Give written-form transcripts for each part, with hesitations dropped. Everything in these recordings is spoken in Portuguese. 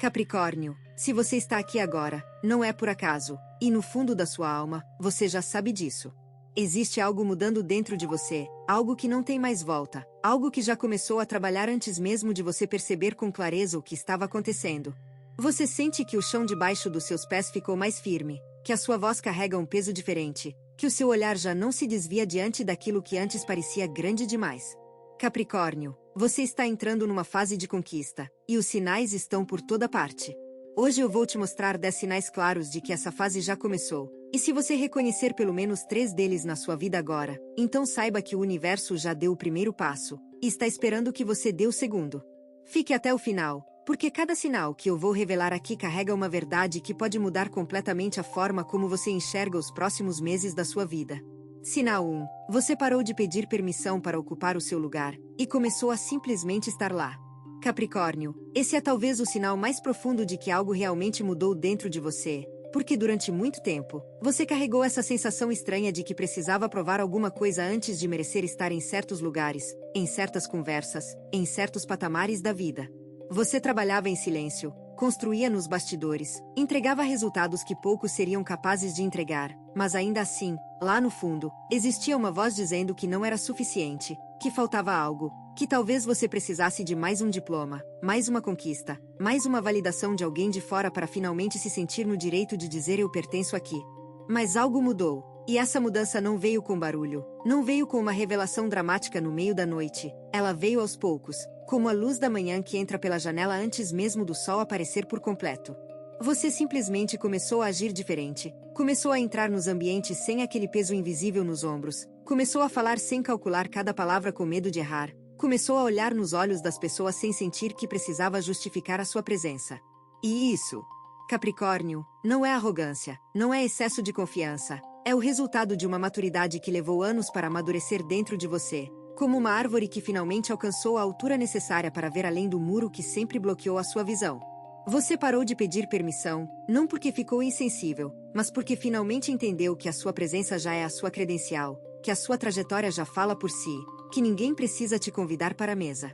Capricórnio, se você está aqui agora, não é por acaso, e no fundo da sua alma, você já sabe disso. Existe algo mudando dentro de você, algo que não tem mais volta, algo que já começou a trabalhar antes mesmo de você perceber com clareza o que estava acontecendo. Você sente que o chão debaixo dos seus pés ficou mais firme, que a sua voz carrega um peso diferente, que o seu olhar já não se desvia diante daquilo que antes parecia grande demais. Capricórnio, você está entrando numa fase de conquista, e os sinais estão por toda parte. Hoje eu vou te mostrar 10 sinais claros de que essa fase já começou, e se você reconhecer pelo menos 3 deles na sua vida agora, então saiba que o universo já deu o primeiro passo, e está esperando que você dê o segundo. Fique até o final, porque cada sinal que eu vou revelar aqui carrega uma verdade que pode mudar completamente a forma como você enxerga os próximos meses da sua vida. Sinal 1. Você parou de pedir permissão para ocupar o seu lugar, e começou a simplesmente estar lá. Capricórnio, esse é talvez o sinal mais profundo de que algo realmente mudou dentro de você, porque durante muito tempo, você carregou essa sensação estranha de que precisava provar alguma coisa antes de merecer estar em certos lugares, em certas conversas, em certos patamares da vida. Você trabalhava em silêncio, construía nos bastidores, entregava resultados que poucos seriam capazes de entregar, mas ainda assim, lá no fundo, existia uma voz dizendo que não era suficiente, que faltava algo, que talvez você precisasse de mais um diploma, mais uma conquista, mais uma validação de alguém de fora para finalmente se sentir no direito de dizer eu pertenço aqui. Mas algo mudou, e essa mudança não veio com barulho, não veio com uma revelação dramática no meio da noite, ela veio aos poucos, como a luz da manhã que entra pela janela antes mesmo do sol aparecer por completo. Você simplesmente começou a agir diferente, começou a entrar nos ambientes sem aquele peso invisível nos ombros, começou a falar sem calcular cada palavra com medo de errar, começou a olhar nos olhos das pessoas sem sentir que precisava justificar a sua presença. E isso, Capricórnio, não é arrogância, não é excesso de confiança, é o resultado de uma maturidade que levou anos para amadurecer dentro de você, como uma árvore que finalmente alcançou a altura necessária para ver além do muro que sempre bloqueou a sua visão. Você parou de pedir permissão, não porque ficou insensível, mas porque finalmente entendeu que a sua presença já é a sua credencial, que a sua trajetória já fala por si, que ninguém precisa te convidar para a mesa.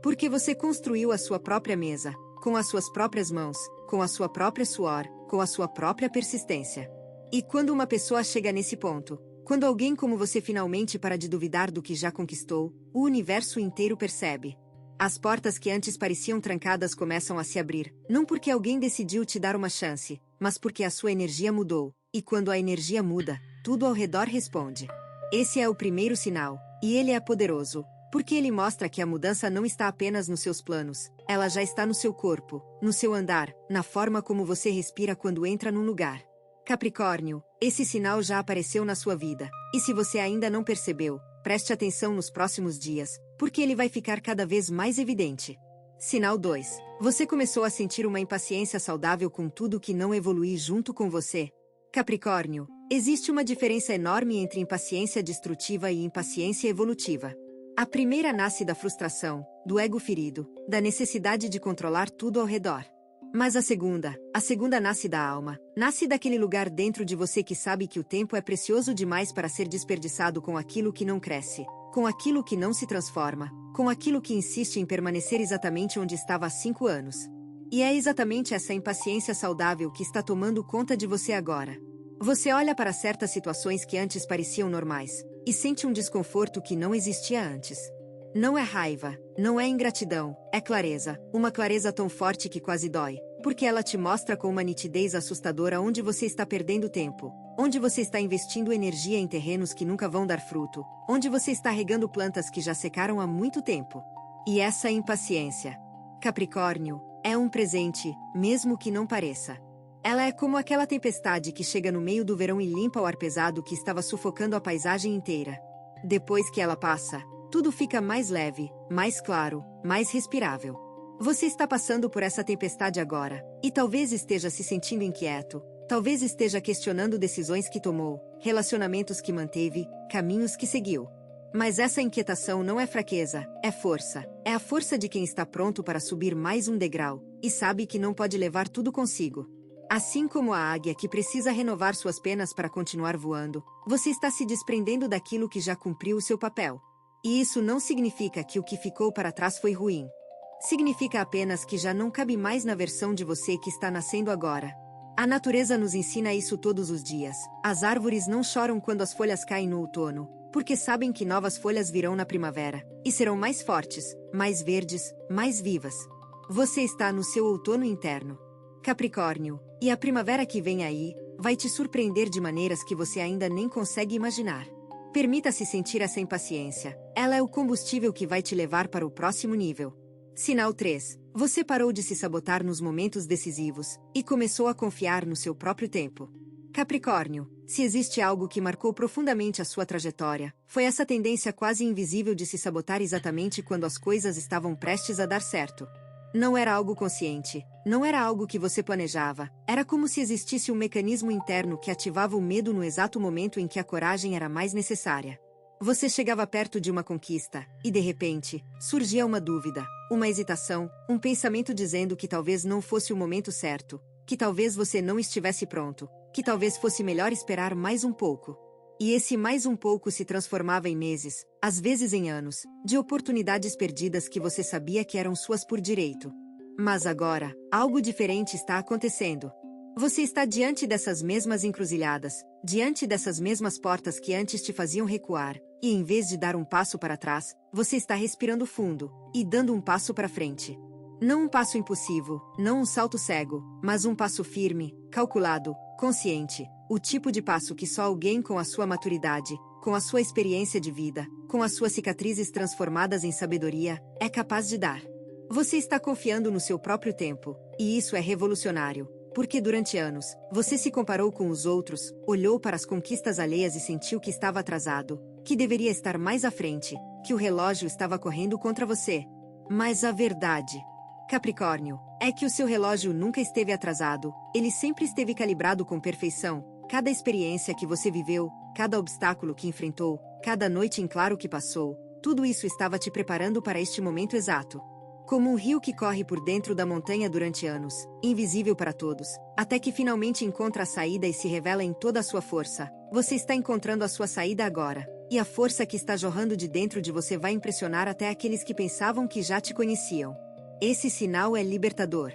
Porque você construiu a sua própria mesa, com as suas próprias mãos, com a sua própria suor, com a sua própria persistência. E quando uma pessoa chega nesse ponto, quando alguém como você finalmente para de duvidar do que já conquistou, o universo inteiro percebe. As portas que antes pareciam trancadas começam a se abrir, não porque alguém decidiu te dar uma chance, mas porque a sua energia mudou, e quando a energia muda, tudo ao redor responde. Esse é o primeiro sinal, e ele é poderoso, porque ele mostra que a mudança não está apenas nos seus planos, ela já está no seu corpo, no seu andar, na forma como você respira quando entra num lugar. Capricórnio, esse sinal já apareceu na sua vida, e se você ainda não percebeu, preste atenção nos próximos dias, porque ele vai ficar cada vez mais evidente. Sinal 2. Você começou a sentir uma impaciência saudável com tudo que não evolui junto com você. Capricórnio, existe uma diferença enorme entre impaciência destrutiva e impaciência evolutiva. A primeira nasce da frustração, do ego ferido, da necessidade de controlar tudo ao redor. Mas a segunda nasce da alma, nasce daquele lugar dentro de você que sabe que o tempo é precioso demais para ser desperdiçado com aquilo que não cresce, com aquilo que não se transforma, com aquilo que insiste em permanecer exatamente onde estava há 5 anos. E é exatamente essa impaciência saudável que está tomando conta de você agora. Você olha para certas situações que antes pareciam normais, e sente um desconforto que não existia antes. Não é raiva, não é ingratidão, é clareza, uma clareza tão forte que quase dói, porque ela te mostra com uma nitidez assustadora onde você está perdendo tempo, onde você está investindo energia em terrenos que nunca vão dar fruto, onde você está regando plantas que já secaram há muito tempo. E essa impaciência, Capricórnio, é um presente, mesmo que não pareça. Ela é como aquela tempestade que chega no meio do verão e limpa o ar pesado que estava sufocando a paisagem inteira. Depois que ela passa, tudo fica mais leve, mais claro, mais respirável. Você está passando por essa tempestade agora, e talvez esteja se sentindo inquieto, talvez esteja questionando decisões que tomou, relacionamentos que manteve, caminhos que seguiu. Mas essa inquietação não é fraqueza, é força. É a força de quem está pronto para subir mais um degrau, e sabe que não pode levar tudo consigo. Assim como a águia que precisa renovar suas penas para continuar voando, você está se desprendendo daquilo que já cumpriu o seu papel. E isso não significa que o que ficou para trás foi ruim. Significa apenas que já não cabe mais na versão de você que está nascendo agora. A natureza nos ensina isso todos os dias. As árvores não choram quando as folhas caem no outono, porque sabem que novas folhas virão na primavera, e serão mais fortes, mais verdes, mais vivas. Você está no seu outono interno. Capricórnio, e a primavera que vem aí, vai te surpreender de maneiras que você ainda nem consegue imaginar. Permita-se sentir essa impaciência. Ela é o combustível que vai te levar para o próximo nível. Sinal 3. Você parou de se sabotar nos momentos decisivos e começou a confiar no seu próprio tempo. Capricórnio, se existe algo que marcou profundamente a sua trajetória, foi essa tendência quase invisível de se sabotar exatamente quando as coisas estavam prestes a dar certo. Não era algo consciente, não era algo que você planejava, era como se existisse um mecanismo interno que ativava o medo no exato momento em que a coragem era mais necessária. Você chegava perto de uma conquista, e de repente, surgia uma dúvida, uma hesitação, um pensamento dizendo que talvez não fosse o momento certo, que talvez você não estivesse pronto, que talvez fosse melhor esperar mais um pouco. E esse mais um pouco se transformava em meses, às vezes em anos, de oportunidades perdidas que você sabia que eram suas por direito. Mas agora, algo diferente está acontecendo. Você está diante dessas mesmas encruzilhadas, diante dessas mesmas portas que antes te faziam recuar, e em vez de dar um passo para trás, você está respirando fundo e dando um passo para frente. Não um passo impulsivo, não um salto cego, mas um passo firme, calculado, consciente, o tipo de passo que só alguém com a sua maturidade, com a sua experiência de vida, com as suas cicatrizes transformadas em sabedoria, é capaz de dar. Você está confiando no seu próprio tempo, e isso é revolucionário, porque durante anos, você se comparou com os outros, olhou para as conquistas alheias e sentiu que estava atrasado, que deveria estar mais à frente, que o relógio estava correndo contra você. Mas a verdade, Capricórnio, é que o seu relógio nunca esteve atrasado, ele sempre esteve calibrado com perfeição. Cada experiência que você viveu, cada obstáculo que enfrentou, cada noite em claro que passou, tudo isso estava te preparando para este momento exato. Como um rio que corre por dentro da montanha durante anos, invisível para todos, até que finalmente encontra a saída e se revela em toda a sua força, você está encontrando a sua saída agora, e a força que está jorrando de dentro de você vai impressionar até aqueles que pensavam que já te conheciam. Esse sinal é libertador.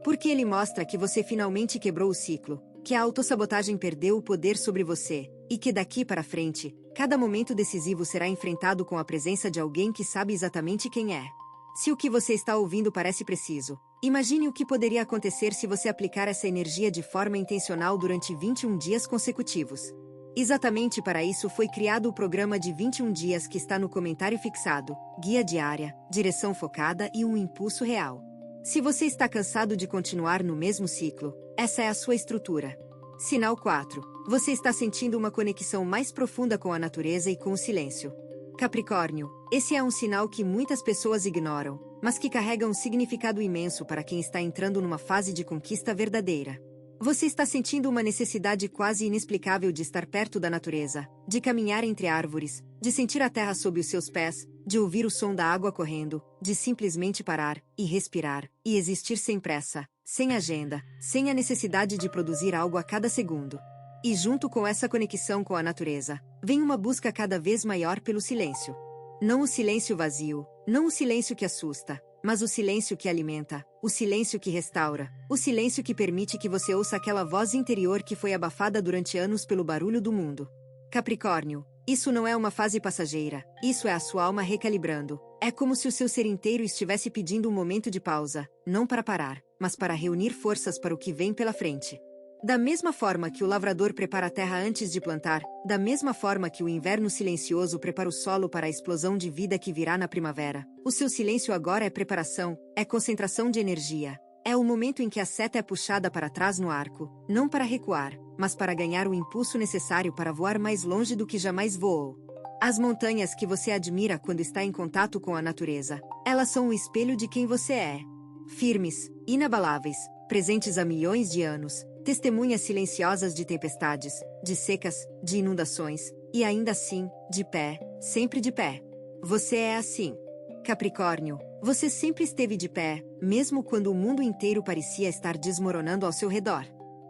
Porque ele mostra que você finalmente quebrou o ciclo, que a autossabotagem perdeu o poder sobre você, e que daqui para frente, cada momento decisivo será enfrentado com a presença de alguém que sabe exatamente quem é. Se o que você está ouvindo parece preciso, imagine o que poderia acontecer se você aplicar essa energia de forma intencional durante 21 dias consecutivos. Exatamente para isso foi criado o programa de 21 dias que está no comentário fixado, guia diária, direção focada e um impulso real. Se você está cansado de continuar no mesmo ciclo, essa é a sua estrutura. Sinal 4. Você está sentindo uma conexão mais profunda com a natureza e com o silêncio. Capricórnio, esse é um sinal que muitas pessoas ignoram, mas que carrega um significado imenso para quem está entrando numa fase de conquista verdadeira. Você está sentindo uma necessidade quase inexplicável de estar perto da natureza, de caminhar entre árvores, de sentir a terra sob os seus pés, de ouvir o som da água correndo, de simplesmente parar, e respirar, e existir sem pressa, sem agenda, sem a necessidade de produzir algo a cada segundo. E junto com essa conexão com a natureza, vem uma busca cada vez maior pelo silêncio. Não o silêncio vazio, não o silêncio que assusta, mas o silêncio que alimenta, o silêncio que restaura, o silêncio que permite que você ouça aquela voz interior que foi abafada durante anos pelo barulho do mundo. Capricórnio, isso não é uma fase passageira, isso é a sua alma recalibrando. É como se o seu ser inteiro estivesse pedindo um momento de pausa, não para parar, mas para reunir forças para o que vem pela frente. Da mesma forma que o lavrador prepara a terra antes de plantar, da mesma forma que o inverno silencioso prepara o solo para a explosão de vida que virá na primavera, o seu silêncio agora é preparação, é concentração de energia. É o momento em que a seta é puxada para trás no arco, não para recuar, mas para ganhar o impulso necessário para voar mais longe do que jamais voou. As montanhas que você admira quando está em contato com a natureza, elas são o espelho de quem você é. Firmes, inabaláveis, presentes há milhões de anos, testemunhas silenciosas de tempestades, de secas, de inundações, e ainda assim, de pé, sempre de pé. Você é assim. Capricórnio, você sempre esteve de pé, mesmo quando o mundo inteiro parecia estar desmoronando ao seu redor.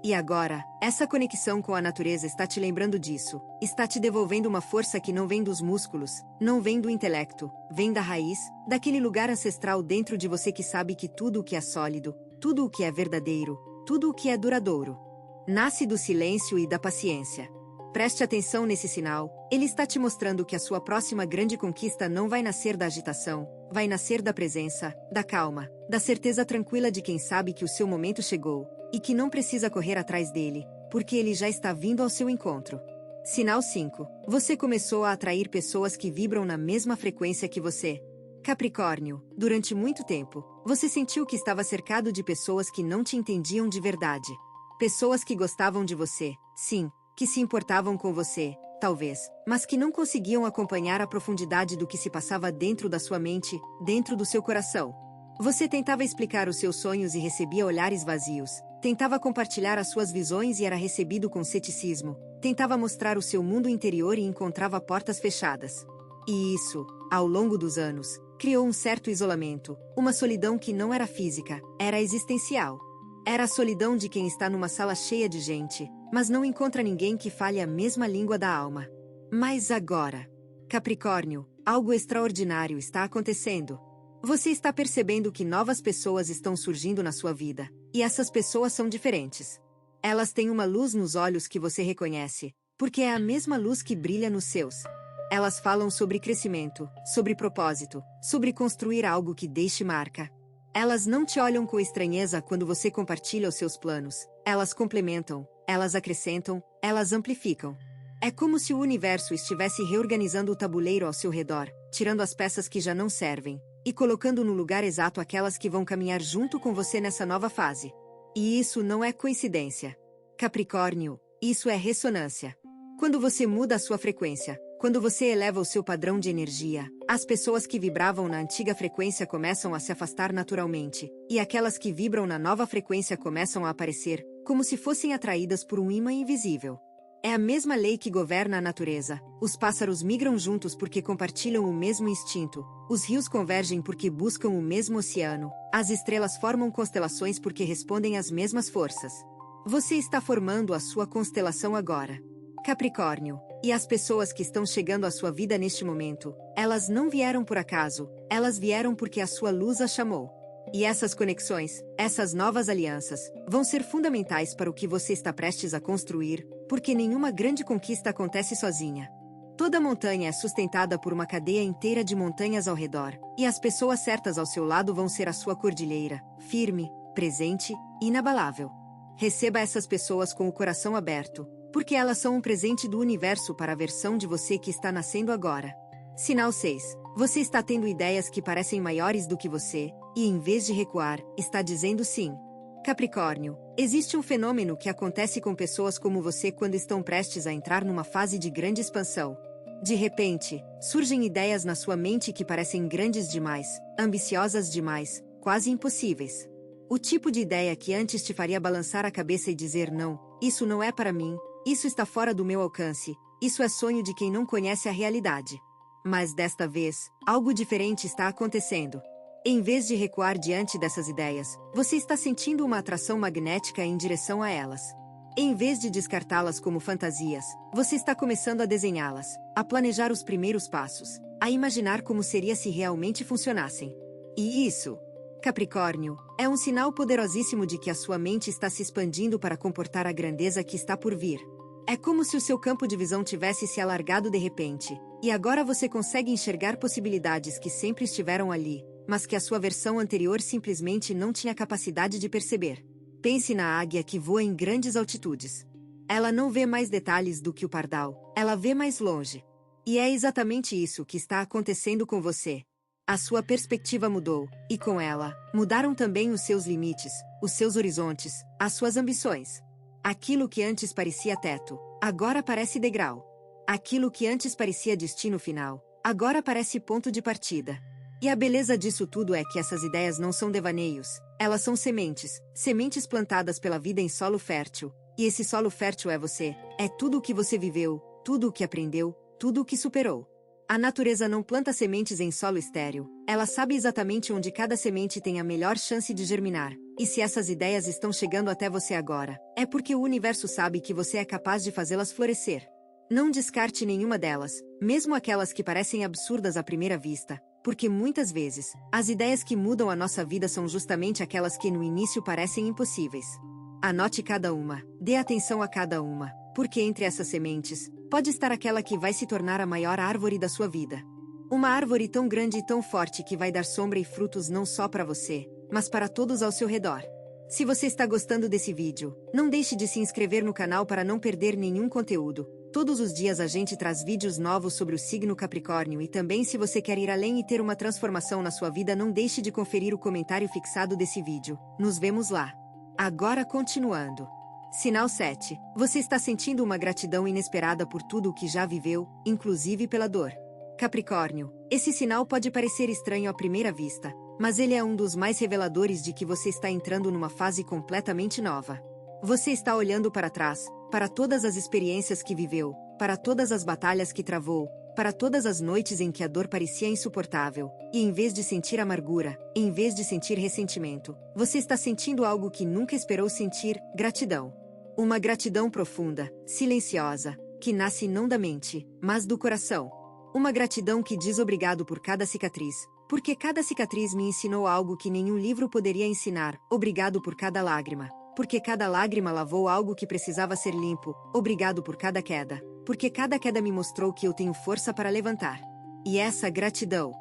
E agora, essa conexão com a natureza está te lembrando disso, está te devolvendo uma força que não vem dos músculos, não vem do intelecto, vem da raiz, daquele lugar ancestral dentro de você que sabe que tudo o que é sólido, tudo o que é verdadeiro, tudo o que é duradouro, nasce do silêncio e da paciência. Preste atenção nesse sinal, ele está te mostrando que a sua próxima grande conquista não vai nascer da agitação, vai nascer da presença, da calma, da certeza tranquila de quem sabe que o seu momento chegou, e que não precisa correr atrás dele, porque ele já está vindo ao seu encontro. Sinal 5. Você começou a atrair pessoas que vibram na mesma frequência que você. Capricórnio, durante muito tempo, você sentiu que estava cercado de pessoas que não te entendiam de verdade. Pessoas que gostavam de você, sim, que se importavam com você, talvez, mas que não conseguiam acompanhar a profundidade do que se passava dentro da sua mente, dentro do seu coração. Você tentava explicar os seus sonhos e recebia olhares vazios. Tentava compartilhar as suas visões e era recebido com ceticismo. Tentava mostrar o seu mundo interior e encontrava portas fechadas. E isso, ao longo dos anos, criou um certo isolamento, uma solidão que não era física, era existencial. Era a solidão de quem está numa sala cheia de gente, mas não encontra ninguém que fale a mesma língua da alma. Mas agora, Capricórnio, algo extraordinário está acontecendo. Você está percebendo que novas pessoas estão surgindo na sua vida, e essas pessoas são diferentes. Elas têm uma luz nos olhos que você reconhece, porque é a mesma luz que brilha nos seus. Elas falam sobre crescimento, sobre propósito, sobre construir algo que deixe marca. Elas não te olham com estranheza quando você compartilha os seus planos. Elas complementam, elas acrescentam, elas amplificam. É como se o universo estivesse reorganizando o tabuleiro ao seu redor, tirando as peças que já não servem, e colocando no lugar exato aquelas que vão caminhar junto com você nessa nova fase. E isso não é coincidência. Capricórnio, isso é ressonância. Quando você muda a sua frequência, quando você eleva o seu padrão de energia, as pessoas que vibravam na antiga frequência começam a se afastar naturalmente, e aquelas que vibram na nova frequência começam a aparecer, como se fossem atraídas por um imã invisível. É a mesma lei que governa a natureza. Os pássaros migram juntos porque compartilham o mesmo instinto. Os rios convergem porque buscam o mesmo oceano. As estrelas formam constelações porque respondem às mesmas forças. Você está formando a sua constelação agora. Capricórnio. E as pessoas que estão chegando à sua vida neste momento, elas não vieram por acaso, elas vieram porque a sua luz as chamou. E essas conexões, essas novas alianças, vão ser fundamentais para o que você está prestes a construir, porque nenhuma grande conquista acontece sozinha. Toda montanha é sustentada por uma cadeia inteira de montanhas ao redor, e as pessoas certas ao seu lado vão ser a sua cordilheira, firme, presente, inabalável. Receba essas pessoas com o coração aberto, porque elas são um presente do universo para a versão de você que está nascendo agora. Sinal 6. Você está tendo ideias que parecem maiores do que você, e em vez de recuar, está dizendo sim. Capricórnio, existe um fenômeno que acontece com pessoas como você quando estão prestes a entrar numa fase de grande expansão. De repente, surgem ideias na sua mente que parecem grandes demais, ambiciosas demais, quase impossíveis. O tipo de ideia que antes te faria balançar a cabeça e dizer não, isso não é para mim, isso está fora do meu alcance, isso é sonho de quem não conhece a realidade. Mas desta vez, algo diferente está acontecendo. Em vez de recuar diante dessas ideias, você está sentindo uma atração magnética em direção a elas. Em vez de descartá-las como fantasias, você está começando a desenhá-las, a planejar os primeiros passos, a imaginar como seria se realmente funcionassem. E isso, Capricórnio, é um sinal poderosíssimo de que a sua mente está se expandindo para comportar a grandeza que está por vir. É como se o seu campo de visão tivesse se alargado de repente, e agora você consegue enxergar possibilidades que sempre estiveram ali, mas que a sua versão anterior simplesmente não tinha capacidade de perceber. Pense na águia que voa em grandes altitudes. Ela não vê mais detalhes do que o pardal, ela vê mais longe. E é exatamente isso que está acontecendo com você. A sua perspectiva mudou, e com ela, mudaram também os seus limites, os seus horizontes, as suas ambições. Aquilo que antes parecia teto, agora parece degrau. Aquilo que antes parecia destino final, agora parece ponto de partida. E a beleza disso tudo é que essas ideias não são devaneios, elas são sementes, sementes plantadas pela vida em solo fértil. E esse solo fértil é você, é tudo o que você viveu, tudo o que aprendeu, tudo o que superou. A natureza não planta sementes em solo estéril, ela sabe exatamente onde cada semente tem a melhor chance de germinar. E se essas ideias estão chegando até você agora, é porque o universo sabe que você é capaz de fazê-las florescer. Não descarte nenhuma delas, mesmo aquelas que parecem absurdas à primeira vista, porque muitas vezes, as ideias que mudam a nossa vida são justamente aquelas que no início parecem impossíveis. Anote cada uma, dê atenção a cada uma, porque entre essas sementes, pode estar aquela que vai se tornar a maior árvore da sua vida. Uma árvore tão grande e tão forte que vai dar sombra e frutos não só para você, mas para todos ao seu redor. Se você está gostando desse vídeo, não deixe de se inscrever no canal para não perder nenhum conteúdo. Todos os dias a gente traz vídeos novos sobre o signo Capricórnio e também se você quer ir além e ter uma transformação na sua vida, não deixe de conferir o comentário fixado desse vídeo. Nos vemos lá. Agora continuando. Sinal 7. Você está sentindo uma gratidão inesperada por tudo o que já viveu, inclusive pela dor. Capricórnio, esse sinal pode parecer estranho à primeira vista, mas ele é um dos mais reveladores de que você está entrando numa fase completamente nova. Você está olhando para trás, para todas as experiências que viveu, para todas as batalhas que travou, para todas as noites em que a dor parecia insuportável, e em vez de sentir amargura, em vez de sentir ressentimento, você está sentindo algo que nunca esperou sentir: gratidão. Uma gratidão profunda, silenciosa, que nasce não da mente, mas do coração. Uma gratidão que diz obrigado por cada cicatriz, porque cada cicatriz me ensinou algo que nenhum livro poderia ensinar. Obrigado por cada lágrima, porque cada lágrima lavou algo que precisava ser limpo. Obrigado por cada queda, porque cada queda me mostrou que eu tenho força para levantar. E essa gratidão,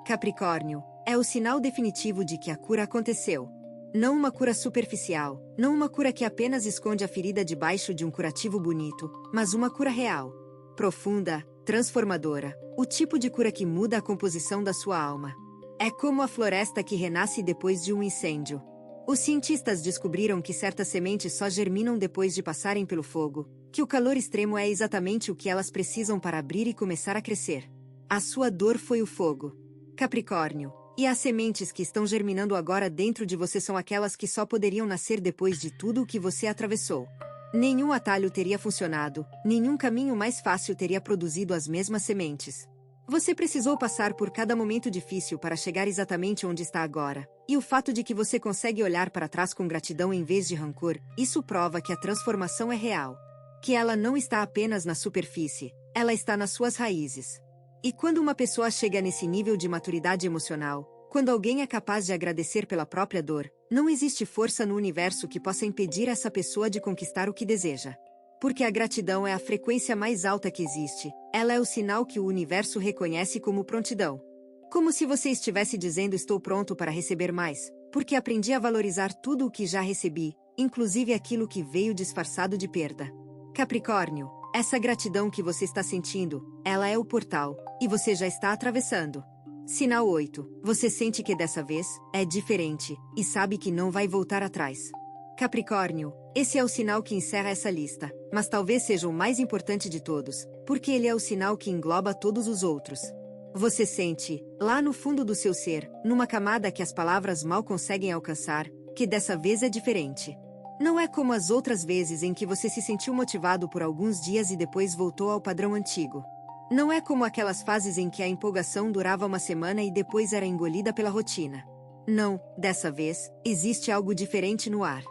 Capricórnio, é o sinal definitivo de que a cura aconteceu. Não uma cura superficial, não uma cura que apenas esconde a ferida debaixo de um curativo bonito, mas uma cura real, profunda, transformadora, o tipo de cura que muda a composição da sua alma. É como a floresta que renasce depois de um incêndio. Os cientistas descobriram que certas sementes só germinam depois de passarem pelo fogo, que o calor extremo é exatamente o que elas precisam para abrir e começar a crescer. A sua dor foi o fogo. Capricórnio, e as sementes que estão germinando agora dentro de você são aquelas que só poderiam nascer depois de tudo o que você atravessou. Nenhum atalho teria funcionado, nenhum caminho mais fácil teria produzido as mesmas sementes. Você precisou passar por cada momento difícil para chegar exatamente onde está agora. E o fato de que você consegue olhar para trás com gratidão em vez de rancor, isso prova que a transformação é real. Que ela não está apenas na superfície, ela está nas suas raízes. E quando uma pessoa chega nesse nível de maturidade emocional, quando alguém é capaz de agradecer pela própria dor, não existe força no universo que possa impedir essa pessoa de conquistar o que deseja. Porque a gratidão é a frequência mais alta que existe, ela é o sinal que o universo reconhece como prontidão. Como se você estivesse dizendo: estou pronto para receber mais, porque aprendi a valorizar tudo o que já recebi, inclusive aquilo que veio disfarçado de perda. Capricórnio, essa gratidão que você está sentindo, ela é o portal, e você já está atravessando. Sinal 8. Você sente que dessa vez, é diferente, e sabe que não vai voltar atrás. Capricórnio, esse é o sinal que encerra essa lista, mas talvez seja o mais importante de todos, porque ele é o sinal que engloba todos os outros. Você sente, lá no fundo do seu ser, numa camada que as palavras mal conseguem alcançar, que dessa vez é diferente. Não é como as outras vezes em que você se sentiu motivado por alguns dias e depois voltou ao padrão antigo. Não é como aquelas fases em que a empolgação durava uma semana e depois era engolida pela rotina. Não, dessa vez, existe algo diferente no ar.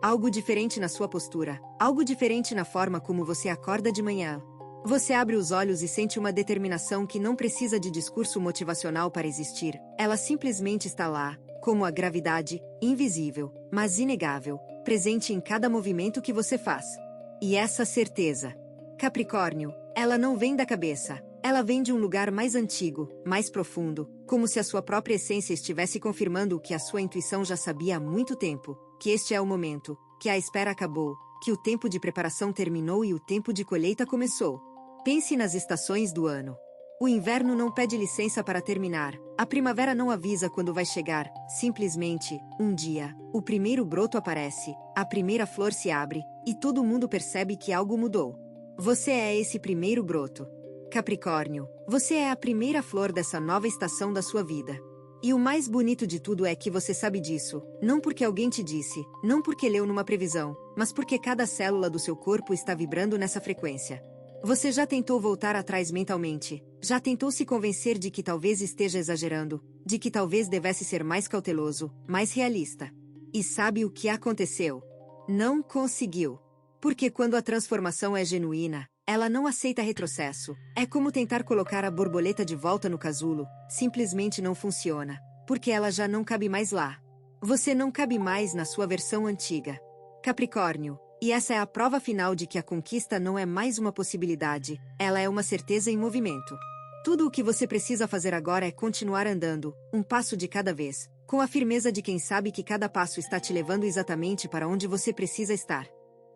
Algo diferente na sua postura, algo diferente na forma como você acorda de manhã. Você abre os olhos e sente uma determinação que não precisa de discurso motivacional para existir, ela simplesmente está lá, como a gravidade, invisível, mas inegável, presente em cada movimento que você faz. E essa certeza, Capricórnio, ela não vem da cabeça, ela vem de um lugar mais antigo, mais profundo, como se a sua própria essência estivesse confirmando o que a sua intuição já sabia há muito tempo, que este é o momento, que a espera acabou, que o tempo de preparação terminou e o tempo de colheita começou. Pense nas estações do ano. O inverno não pede licença para terminar, a primavera não avisa quando vai chegar, simplesmente, um dia, o primeiro broto aparece, a primeira flor se abre, e todo mundo percebe que algo mudou. Você é esse primeiro broto. Capricórnio, você é a primeira flor dessa nova estação da sua vida. E o mais bonito de tudo é que você sabe disso, não porque alguém te disse, não porque leu numa previsão, mas porque cada célula do seu corpo está vibrando nessa frequência. Você já tentou voltar atrás mentalmente? Já tentou se convencer de que talvez esteja exagerando? De que talvez devesse ser mais cauteloso, mais realista? E sabe o que aconteceu? Não conseguiu. Porque quando a transformação é genuína, ela não aceita retrocesso. É como tentar colocar a borboleta de volta no casulo, simplesmente não funciona. Porque ela já não cabe mais lá. Você não cabe mais na sua versão antiga. Capricórnio. E essa é a prova final de que a conquista não é mais uma possibilidade, ela é uma certeza em movimento. Tudo o que você precisa fazer agora é continuar andando, um passo de cada vez, com a firmeza de quem sabe que cada passo está te levando exatamente para onde você precisa estar.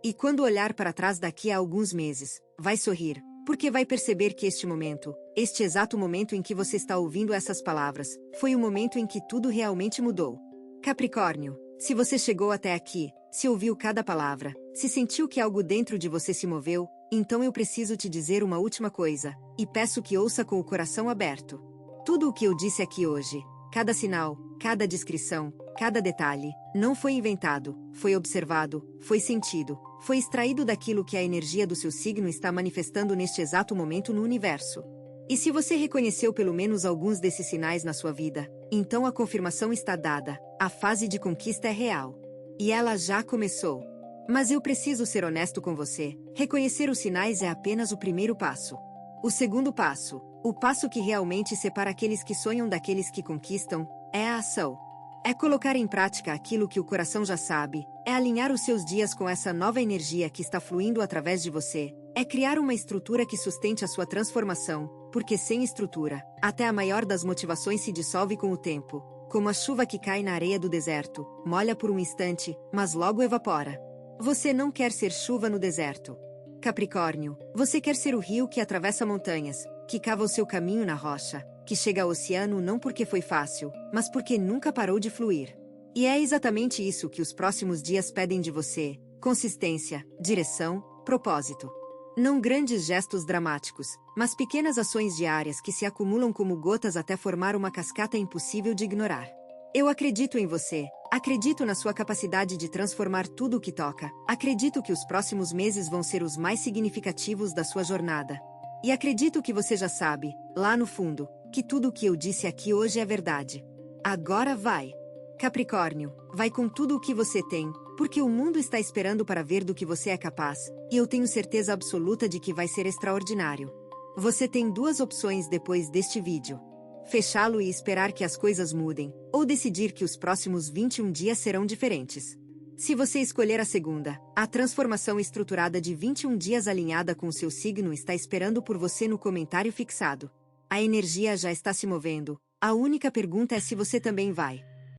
E quando olhar para trás daqui a alguns meses, vai sorrir, porque vai perceber que este momento, este exato momento em que você está ouvindo essas palavras, foi o momento em que tudo realmente mudou. Capricórnio, se você chegou até aqui, se ouviu cada palavra, se sentiu que algo dentro de você se moveu, então eu preciso te dizer uma última coisa, e peço que ouça com o coração aberto. Tudo o que eu disse aqui hoje, cada sinal, cada descrição, cada detalhe, não foi inventado, foi observado, foi sentido, foi extraído daquilo que a energia do seu signo está manifestando neste exato momento no universo. E se você reconheceu pelo menos alguns desses sinais na sua vida, então a confirmação está dada, a fase de conquista é real. E ela já começou. Mas eu preciso ser honesto com você, reconhecer os sinais é apenas o primeiro passo. O segundo passo, o passo que realmente separa aqueles que sonham daqueles que conquistam, é a ação. É colocar em prática aquilo que o coração já sabe, é alinhar os seus dias com essa nova energia que está fluindo através de você, é criar uma estrutura que sustente a sua transformação, porque sem estrutura, até a maior das motivações se dissolve com o tempo. Como a chuva que cai na areia do deserto, molha por um instante, mas logo evapora. Você não quer ser chuva no deserto. Capricórnio, você quer ser o rio que atravessa montanhas, que cava o seu caminho na rocha, que chega ao oceano não porque foi fácil, mas porque nunca parou de fluir. E é exatamente isso que os próximos dias pedem de você: consistência, direção, propósito. Não grandes gestos dramáticos, mas pequenas ações diárias que se acumulam como gotas até formar uma cascata impossível de ignorar. Eu acredito em você, acredito na sua capacidade de transformar tudo o que toca, acredito que os próximos meses vão ser os mais significativos da sua jornada. E acredito que você já sabe, lá no fundo, que tudo o que eu disse aqui hoje é verdade. Agora vai! Capricórnio, vai com tudo o que você tem, porque o mundo está esperando para ver do que você é capaz, e eu tenho certeza absoluta de que vai ser extraordinário. Você tem duas opções depois deste vídeo: fechá-lo e esperar que as coisas mudem, ou decidir que os próximos 21 dias serão diferentes. Se você escolher a segunda, a transformação estruturada de 21 dias alinhada com o seu signo está esperando por você no comentário fixado. A energia já está se movendo, a única pergunta é se você também vai.